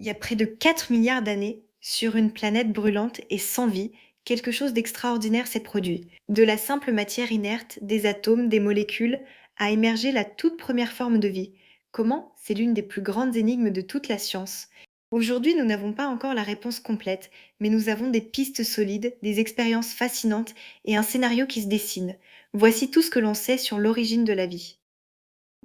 Il y a près de 4 milliards d'années, sur une planète brûlante et sans vie, quelque chose d'extraordinaire s'est produit. De la simple matière inerte, des atomes, des molécules, a émergé la toute première forme de vie. Comment? C'est l'une des plus grandes énigmes de toute la science. Aujourd'hui, nous n'avons pas encore la réponse complète, mais nous avons des pistes solides, des expériences fascinantes et un scénario qui se dessine. Voici tout ce que l'on sait sur l'origine de la vie.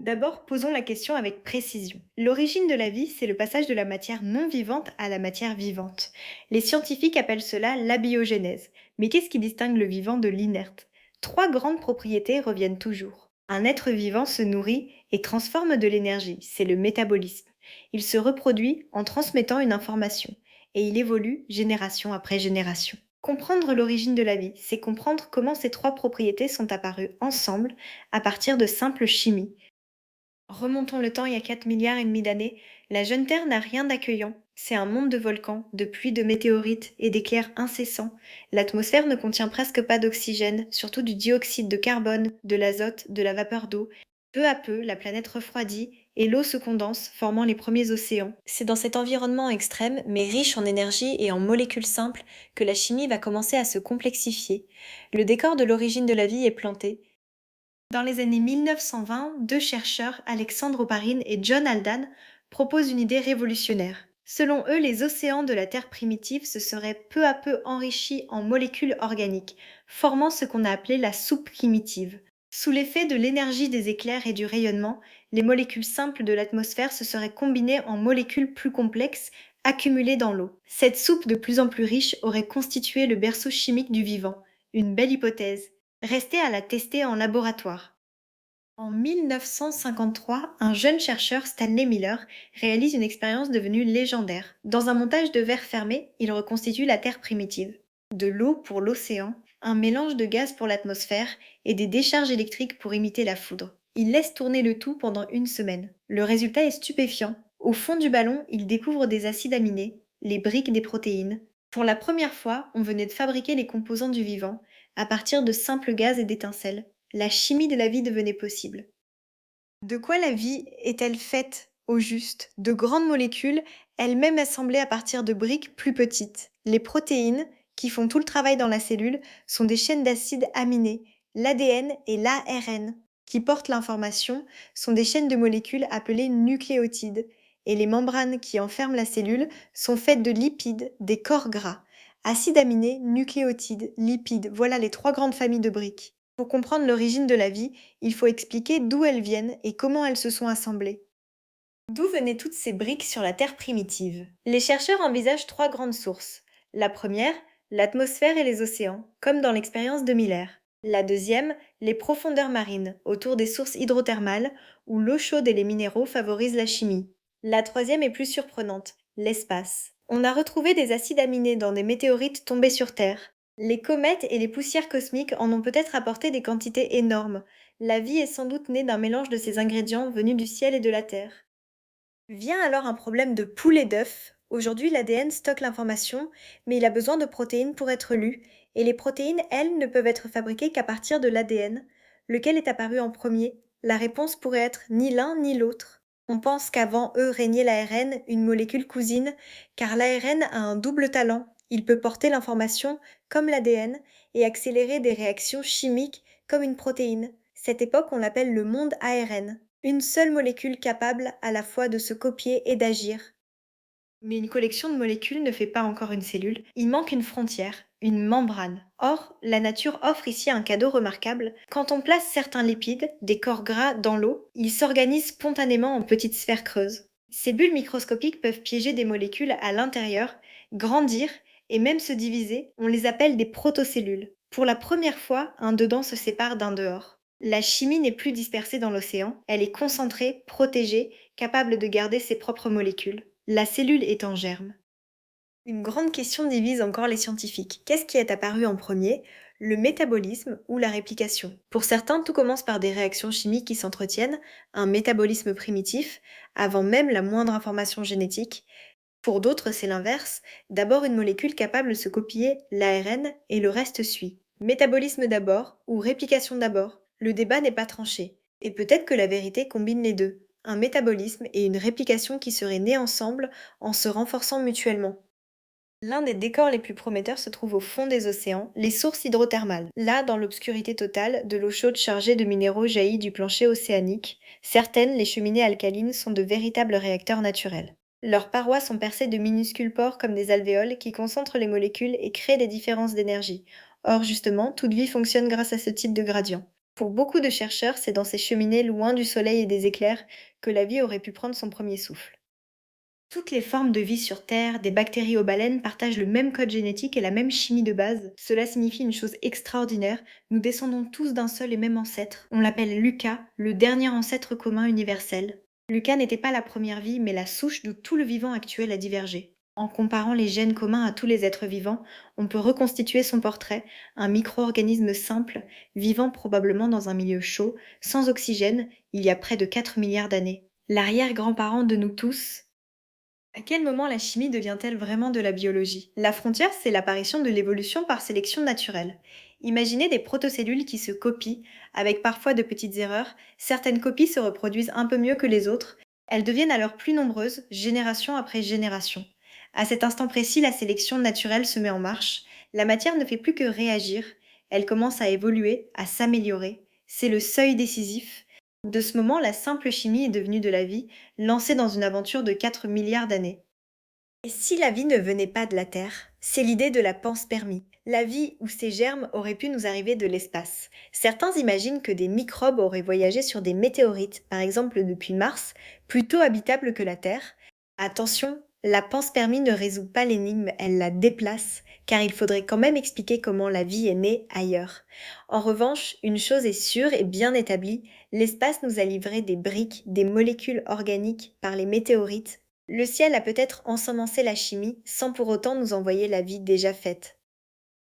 D'abord, posons la question avec précision. L'origine de la vie, c'est le passage de la matière non vivante à la matière vivante. Les scientifiques appellent cela l'abiogénèse. Mais qu'est-ce qui distingue le vivant de l'inerte? Trois grandes propriétés reviennent toujours. Un être vivant se nourrit et transforme de l'énergie, c'est le métabolisme. Il se reproduit en transmettant une information et il évolue génération après génération. Comprendre l'origine de la vie, c'est comprendre comment ces trois propriétés sont apparues ensemble à partir de simple chimie. Remontons le temps il y a 4 milliards et demi d'années, la jeune Terre n'a rien d'accueillant. C'est un monde de volcans, de pluies de météorites et d'éclairs incessants. L'atmosphère ne contient presque pas d'oxygène, surtout du dioxyde de carbone, de l'azote, de la vapeur d'eau. Peu à peu, la planète refroidit et l'eau se condense, formant les premiers océans. C'est dans cet environnement extrême, mais riche en énergie et en molécules simples, que la chimie va commencer à se complexifier. Le décor de l'origine de la vie est planté. Dans les années 1920, deux chercheurs, Alexandre Oparin et John Haldane, proposent une idée révolutionnaire. Selon eux, les océans de la Terre primitive se seraient peu à peu enrichis en molécules organiques, formant ce qu'on a appelé la soupe primitive. Sous l'effet de l'énergie des éclairs et du rayonnement, les molécules simples de l'atmosphère se seraient combinées en molécules plus complexes, accumulées dans l'eau. Cette soupe de plus en plus riche aurait constitué le berceau chimique du vivant. Une belle hypothèse. Restait à la tester en laboratoire. En 1953, un jeune chercheur, Stanley Miller, réalise une expérience devenue légendaire. Dans un montage de verre fermé, il reconstitue la Terre primitive. De l'eau pour l'océan, un mélange de gaz pour l'atmosphère et des décharges électriques pour imiter la foudre. Il laisse tourner le tout pendant une semaine. Le résultat est stupéfiant. Au fond du ballon, il découvre des acides aminés, les briques des protéines. Pour la première fois, on venait de fabriquer les composants du vivant, à partir de simples gaz et d'étincelles. La chimie de la vie devenait possible. De quoi la vie est-elle faite au juste? De grandes molécules, elles-mêmes assemblées à partir de briques plus petites. Les protéines, qui font tout le travail dans la cellule, sont des chaînes d'acides aminés. L'ADN et l'ARN, qui portent l'information, sont des chaînes de molécules appelées nucléotides. Et les membranes qui enferment la cellule sont faites de lipides, des corps gras. Acides aminés, nucléotides, lipides, voilà les trois grandes familles de briques. Pour comprendre l'origine de la vie, il faut expliquer d'où elles viennent et comment elles se sont assemblées. D'où venaient toutes ces briques sur la Terre primitive? Les chercheurs envisagent trois grandes sources. La première, l'atmosphère et les océans, comme dans l'expérience de Miller. La deuxième, les profondeurs marines, autour des sources hydrothermales, où l'eau chaude et les minéraux favorisent la chimie. La troisième est plus surprenante, l'espace. On a retrouvé des acides aminés dans des météorites tombés sur Terre. Les comètes et les poussières cosmiques en ont peut-être apporté des quantités énormes. La vie est sans doute née d'un mélange de ces ingrédients venus du ciel et de la Terre. Vient alors un problème de poule et d'œuf. Aujourd'hui, l'ADN stocke l'information, mais il a besoin de protéines pour être lu, et les protéines, elles, ne peuvent être fabriquées qu'à partir de l'ADN. Lequel est apparu en premier? La réponse pourrait être ni l'un ni l'autre. On pense qu'avant eux régnait l'ARN, une molécule cousine, car l'ARN a un double talent. Il peut porter l'information comme l'ADN et accélérer des réactions chimiques comme une protéine. Cette époque, on l'appelle le monde ARN. Une seule molécule capable à la fois de se copier et d'agir. Mais une collection de molécules ne fait pas encore une cellule, il manque une frontière, une membrane. Or, la nature offre ici un cadeau remarquable. Quand on place certains lipides, des corps gras, dans l'eau, ils s'organisent spontanément en petites sphères creuses. Ces bulles microscopiques peuvent piéger des molécules à l'intérieur, grandir et même se diviser. On les appelle des protocellules. Pour la première fois, un dedans se sépare d'un dehors. La chimie n'est plus dispersée dans l'océan, elle est concentrée, protégée, capable de garder ses propres molécules. La cellule est en germe. Une grande question divise encore les scientifiques. Qu'est-ce qui est apparu en premier? Le métabolisme ou la réplication? Pour certains, tout commence par des réactions chimiques qui s'entretiennent, un métabolisme primitif, avant même la moindre information génétique. Pour d'autres, c'est l'inverse. D'abord une molécule capable de se copier, l'ARN, et le reste suit. Métabolisme d'abord ou réplication d'abord? Le débat n'est pas tranché. Et peut-être que la vérité combine les deux. un métabolisme et une réplication qui seraient nés ensemble en se renforçant mutuellement. L'un des décors les plus prometteurs se trouve au fond des océans, les sources hydrothermales. Là, dans l'obscurité totale, de l'eau chaude chargée de minéraux jaillit du plancher océanique. Certaines, les cheminées alcalines, sont de véritables réacteurs naturels. Leurs parois sont percées de minuscules pores comme des alvéoles qui concentrent les molécules et créent des différences d'énergie. Or, justement, toute vie fonctionne grâce à ce type de gradient. Pour beaucoup de chercheurs, c'est dans ces cheminées loin du soleil et des éclairs que la vie aurait pu prendre son premier souffle. Toutes les formes de vie sur Terre, des bactéries aux baleines, partagent le même code génétique et la même chimie de base. Cela signifie une chose extraordinaire, nous descendons tous d'un seul et même ancêtre. On l'appelle Lucas, le dernier ancêtre commun universel. Lucas n'était pas la première vie, mais la souche d'où tout le vivant actuel a divergé. En comparant les gènes communs à tous les êtres vivants, on peut reconstituer son portrait, un micro-organisme simple, vivant probablement dans un milieu chaud, sans oxygène, il y a près de 4 milliards d'années. L'arrière-grand-parent de nous tous. À quel moment la chimie devient-elle vraiment de la biologie? La frontière, c'est l'apparition de l'évolution par sélection naturelle. Imaginez des protocellules qui se copient, avec parfois de petites erreurs. Certaines copies se reproduisent un peu mieux que les autres. Elles deviennent alors plus nombreuses, génération après génération. À cet instant précis, la sélection naturelle se met en marche. La matière ne fait plus que réagir. Elle commence à évoluer, à s'améliorer. C'est le seuil décisif. De ce moment, la simple chimie est devenue de la vie, lancée dans une aventure de 4 milliards d'années. Et si la vie ne venait pas de la Terre? C'est l'idée de la panspermie. La vie ou ses germes auraient pu nous arriver de l'espace. Certains imaginent que des microbes auraient voyagé sur des météorites, par exemple depuis Mars, plutôt habitables que la Terre. Attention, la panspermie ne résout pas l'énigme, elle la déplace, car il faudrait quand même expliquer comment la vie est née ailleurs. En revanche, une chose est sûre et bien établie, l'espace nous a livré des briques, des molécules organiques par les météorites. Le ciel a peut-être ensemencé la chimie sans pour autant nous envoyer la vie déjà faite.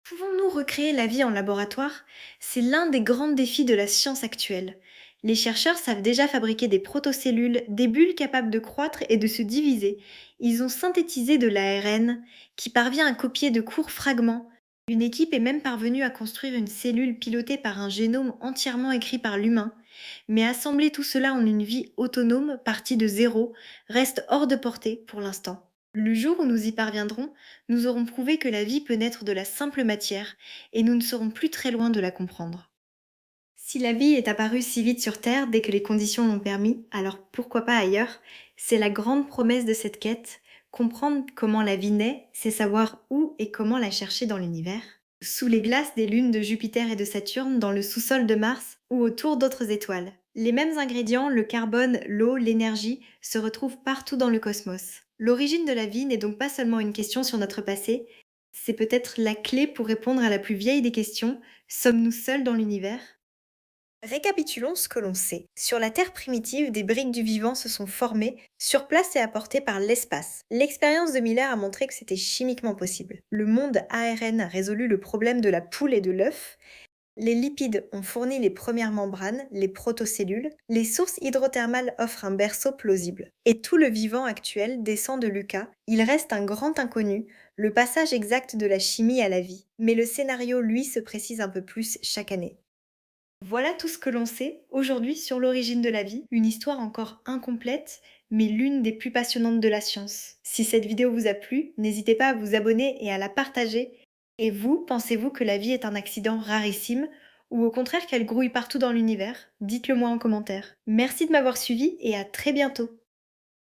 Pouvons-nous recréer la vie en laboratoire? C'est l'un des grands défis de la science actuelle. Les chercheurs savent déjà fabriquer des protocellules, des bulles capables de croître et de se diviser. Ils ont synthétisé de l'ARN qui parvient à copier de courts fragments. Une équipe est même parvenue à construire une cellule pilotée par un génome entièrement écrit par l'humain. Mais assembler tout cela en une vie autonome, partie de zéro, reste hors de portée pour l'instant. Le jour où nous y parviendrons, nous aurons prouvé que la vie peut naître de la simple matière, et nous ne serons plus très loin de la comprendre. Si la vie est apparue si vite sur Terre dès que les conditions l'ont permis, alors pourquoi pas ailleurs? C'est la grande promesse de cette quête. Comprendre comment la vie naît, c'est savoir où et comment la chercher dans l'univers. Sous les glaces des lunes de Jupiter et de Saturne, dans le sous-sol de Mars ou autour d'autres étoiles. Les mêmes ingrédients, le carbone, l'eau, l'énergie, se retrouvent partout dans le cosmos. L'origine de la vie n'est donc pas seulement une question sur notre passé, c'est peut-être la clé pour répondre à la plus vieille des questions, sommes-nous seuls dans l'univers? Récapitulons ce que l'on sait. Sur la Terre primitive, des briques du vivant se sont formées, sur place et apportées par l'espace. L'expérience de Miller a montré que c'était chimiquement possible. Le monde ARN a résolu le problème de la poule et de l'œuf. Les lipides ont fourni les premières membranes, les protocellules. Les sources hydrothermales offrent un berceau plausible. Et tout le vivant actuel descend de Lucas. Il reste un grand inconnu, le passage exact de la chimie à la vie. Mais le scénario, lui, se précise un peu plus chaque année. Voilà tout ce que l'on sait aujourd'hui sur l'origine de la vie, une histoire encore incomplète, mais l'une des plus passionnantes de la science. Si cette vidéo vous a plu, n'hésitez pas à vous abonner et à la partager. Et vous, pensez-vous que la vie est un accident rarissime ou au contraire qu'elle grouille partout dans l'univers? Dites-le moi en commentaire. Merci de m'avoir suivi et à très bientôt.